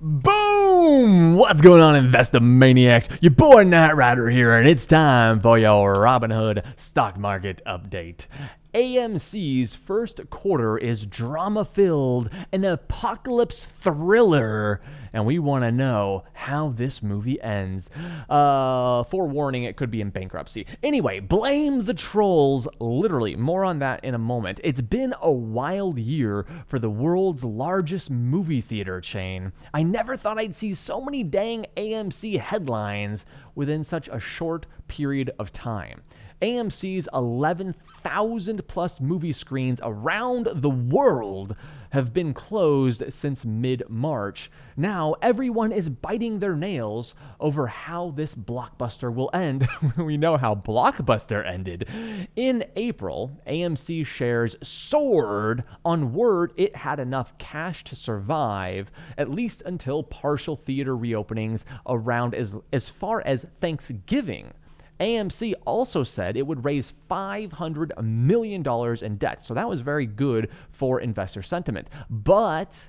Boom! What's going on, Investomaniacs? Your boy Knight Rider here, and it's time for your Robinhood stock market update. AMC's first quarter is drama-filled, an apocalypse thriller, and we want to know how this movie ends. Forewarning, it could be in bankruptcy. Anyway, blame the trolls, literally. More on that in a moment. It's been a wild year for the world's largest movie theater chain. I never thought I'd see so many dang AMC headlines within such a short period of time. AMC's 11,000 plus movie screens around the world have been closed since mid-March. Now, everyone is biting their nails over how this blockbuster will end. We know how Blockbuster ended. In April, AMC shares soared on word it had enough cash to survive, at least until partial theater reopenings around as far as Thanksgiving. AMC also said it would raise $500 million in debt, so that was very good for investor sentiment. But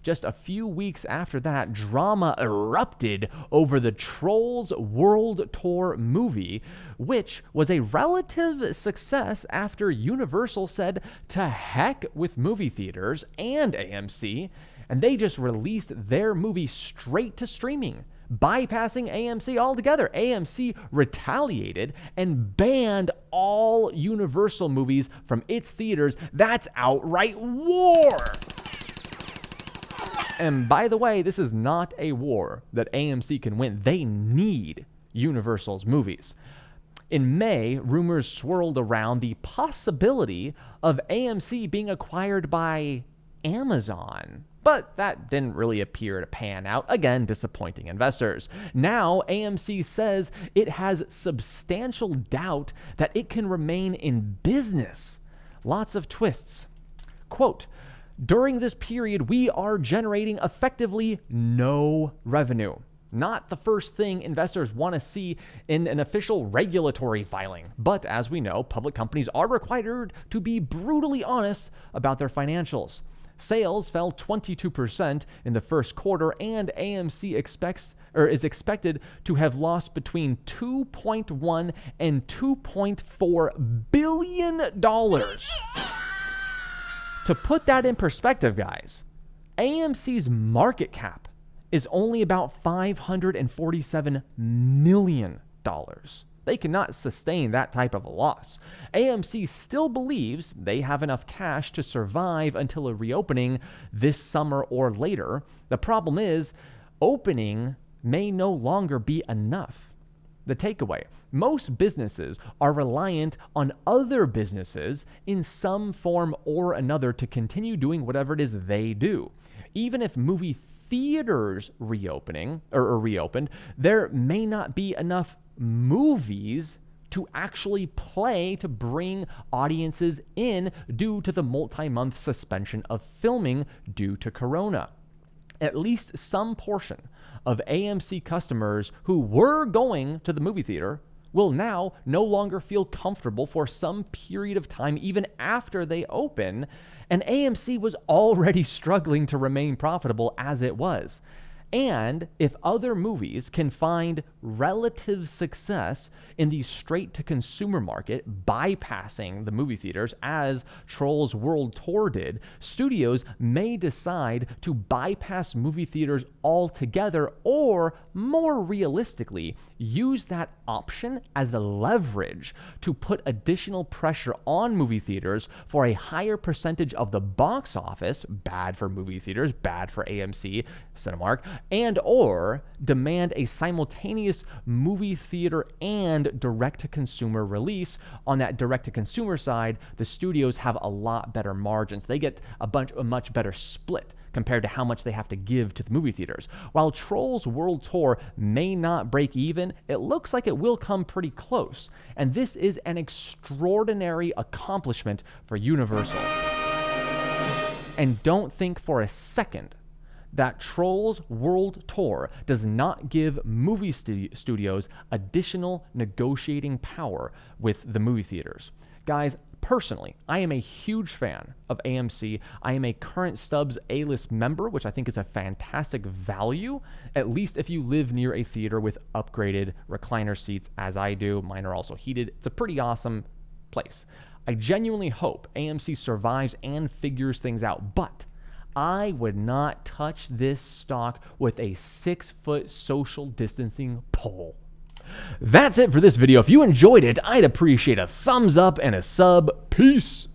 just a few weeks after that, drama erupted over the Trolls World Tour movie, which was a relative success after Universal said to heck with movie theaters and AMC, and they just released their movie straight to streaming, bypassing AMC altogether. AMC retaliated and banned all Universal movies from its theaters. That's outright war. And by the way, this is not a war that AMC can win. They need Universal's movies. In May, rumors swirled around the possibility of AMC being acquired by Amazon. But that didn't really appear to pan out, again, disappointing investors. Now, AMC says it has substantial doubt that it can remain in business. Lots of twists. Quote, during this period, we are generating effectively no revenue. Not the first thing investors want to see in an official regulatory filing. But as we know, public companies are required to be brutally honest about their financials. Sales fell 22% in the first quarter, and AMC is expected to have lost between $2.1 and $2.4 billion. To put that in perspective, guys, AMC's market cap is only about $547 million. They cannot sustain that type of a loss. AMC still believes they have enough cash to survive until a reopening this summer or later. The problem is, opening may no longer be enough. The takeaway: most businesses are reliant on other businesses in some form or another to continue doing whatever it is they do. Even if movie theaters reopened, there may not be enough movies to actually play to bring audiences in due to the multi-month suspension of filming due to Corona. At least some portion of AMC customers who were going to the movie theater will now no longer feel comfortable for some period of time, even after they open, and AMC was already struggling to remain profitable as it was. And if other movies can find relative success in the straight-to-consumer market, bypassing the movie theaters, as Trolls World Tour did, studios may decide to bypass movie theaters altogether, or, more realistically, use that option as a leverage to put additional pressure on movie theaters for a higher percentage of the box office, bad for movie theaters, bad for AMC, Cinemark, and or demand a simultaneous movie theater and direct-to-consumer release. On that direct-to-consumer side, the studios have a lot better margins. They get a much better split compared to how much they have to give to the movie theaters. While Trolls World Tour may not break even, it looks like it will come pretty close. And this is an extraordinary accomplishment for Universal. And don't think for a second that Trolls World Tour does not give movie studios additional negotiating power with the movie theaters. Guys, Personally, I am a huge fan of AMC. I am a current Stubbs A-list member, which I think is a fantastic value, at least if you live near a theater with upgraded recliner seats, as I do. Mine are also heated. It's a pretty awesome place. I genuinely hope AMC survives and figures things out, but I would not touch this stock with a 6-foot social distancing pole. That's it for this video. If you enjoyed it, I'd appreciate a thumbs up and a sub. Peace.